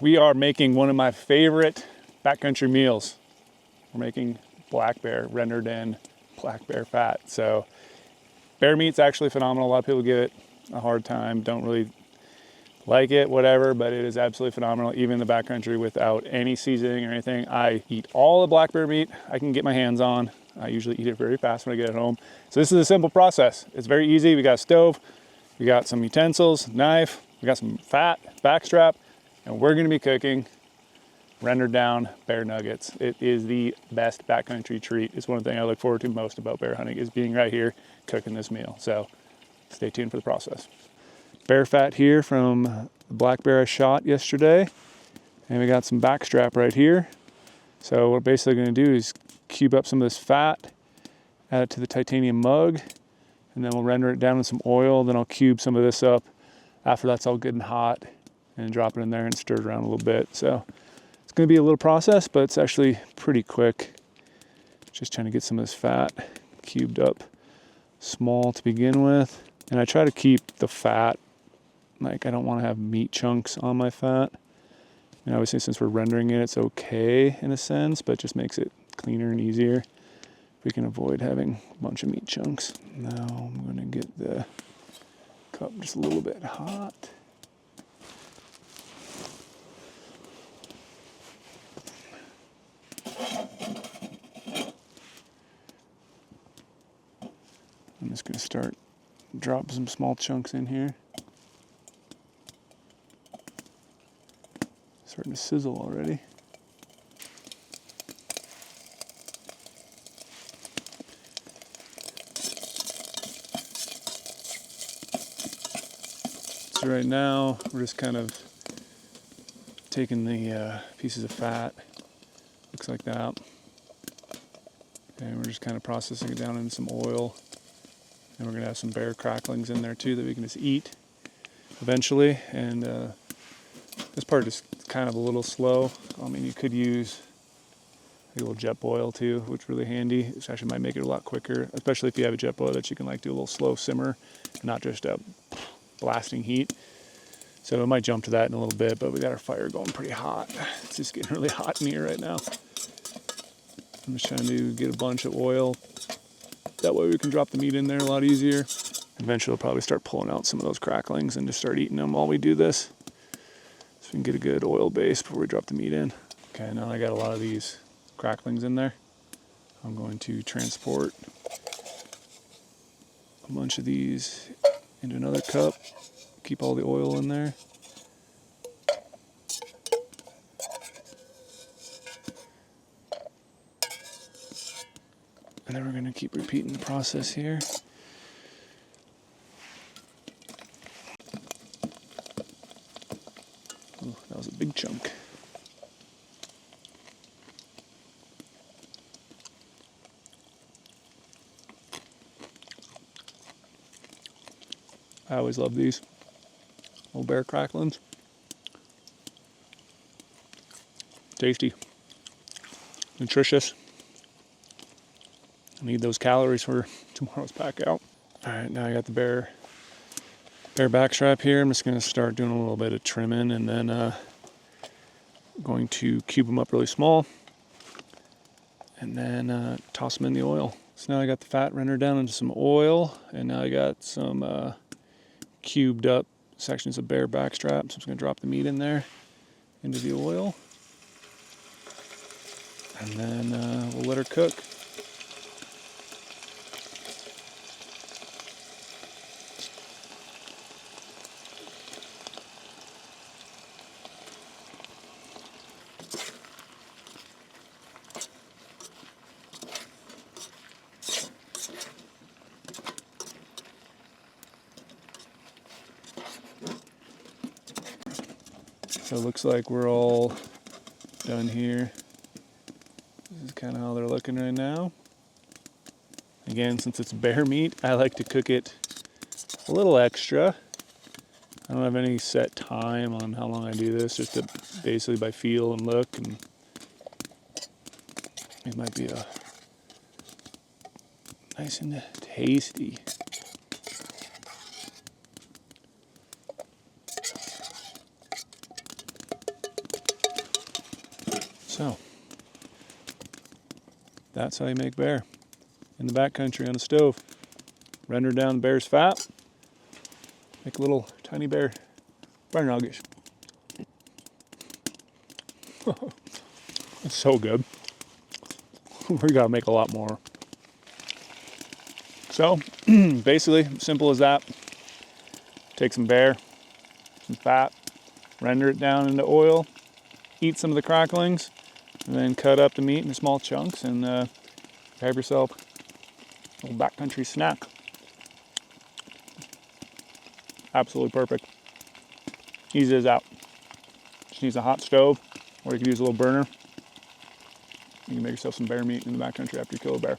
we are making one of my favorite backcountry meals. We're making black bear, rendered in black bear fat. So bear meat's actually phenomenal. A lot of people give it a hard time, don't really like it, whatever, but it is absolutely phenomenal. Even in the backcountry without any seasoning or anything. I eat all the black bear meat I can get my hands on. I usually eat it very fast when I get it home. So this is a simple process. It's very easy. We got a stove, we got some utensils, knife, we got some fat, backstrap, and we're gonna be cooking rendered down bear nuggets. It is the best backcountry treat. It's one thing I look forward to most about bear hunting is being right here cooking this meal. So stay tuned for the process. Bear fat here from the black bear I shot yesterday. And we got some backstrap right here. So what we're basically gonna do is cube up some of this fat, add it to the titanium mug, and then we'll render it down in some oil. Then I'll cube some of this up after that's all good and hot and drop it in there and stir it around a little bit. So it's gonna be a little process, but it's actually pretty quick. Just trying to get some of this fat cubed up small to begin with. And I try to keep the fat, like I don't want to have meat chunks on my fat. And obviously since we're rendering it, it's okay in a sense, but it just makes it cleaner and easier if we can avoid having a bunch of meat chunks. Now I'm gonna get the cup just a little bit hot. I'm just gonna start dropping some small chunks in here. Starting to sizzle already. So right now we're just kind of taking the pieces of fat, looks like that, and we're just kind of processing it down in some oil. And we're gonna have some bear cracklings in there too that we can just eat eventually. And this part is kind of a little slow. I mean, you could use a little jet boil too, which is really handy. It actually might make it a lot quicker, especially if you have a jet boil that you can like do a little slow simmer, not just a blasting heat. So I might jump to that in a little bit, but we got our fire going pretty hot. It's just getting really hot in here right now. I'm just trying to get a bunch of oil. That way we can drop the meat in there a lot easier. Eventually we'll probably start pulling out some of those cracklings and just start eating them while we do this. So we can get a good oil base before we drop the meat in. Okay, now I got a lot of these cracklings in there. I'm going to transport a bunch of these into another cup. Keep all the oil in there. And then we're going to keep repeating the process here. Ooh, that was a big chunk. I always love these little bear cracklings. Tasty, nutritious. I need those calories for tomorrow's pack out. All right, now I got the bear backstrap here. I'm just gonna start doing a little bit of trimming and then going to cube them up really small and then toss them in the oil. So now I got the fat rendered down into some oil, and now I got some cubed up sections of bear backstrap. So I'm just gonna drop the meat in there into the oil, and then we'll let her cook. So it looks like we're all done here. This is kind of how they're looking right now. Again, since it's bear meat, I like to cook it a little extra. I don't have any set time on how long I do this, just basically by feel and look, and it might be a nice and tasty. So that's how you make bear in the backcountry on a stove. Render down the bear's fat, make little tiny bear nuggies. It's so good. We gotta make a lot more. So basically, simple as that. Take some bear, some fat, render it down into oil, eat some of the cracklings, and then cut up the meat into small chunks and have yourself a little backcountry snack. Absolutely perfect. Easy as out. Just needs a hot stove, or you could use a little burner. You can make yourself some bear meat in the backcountry after you kill a bear.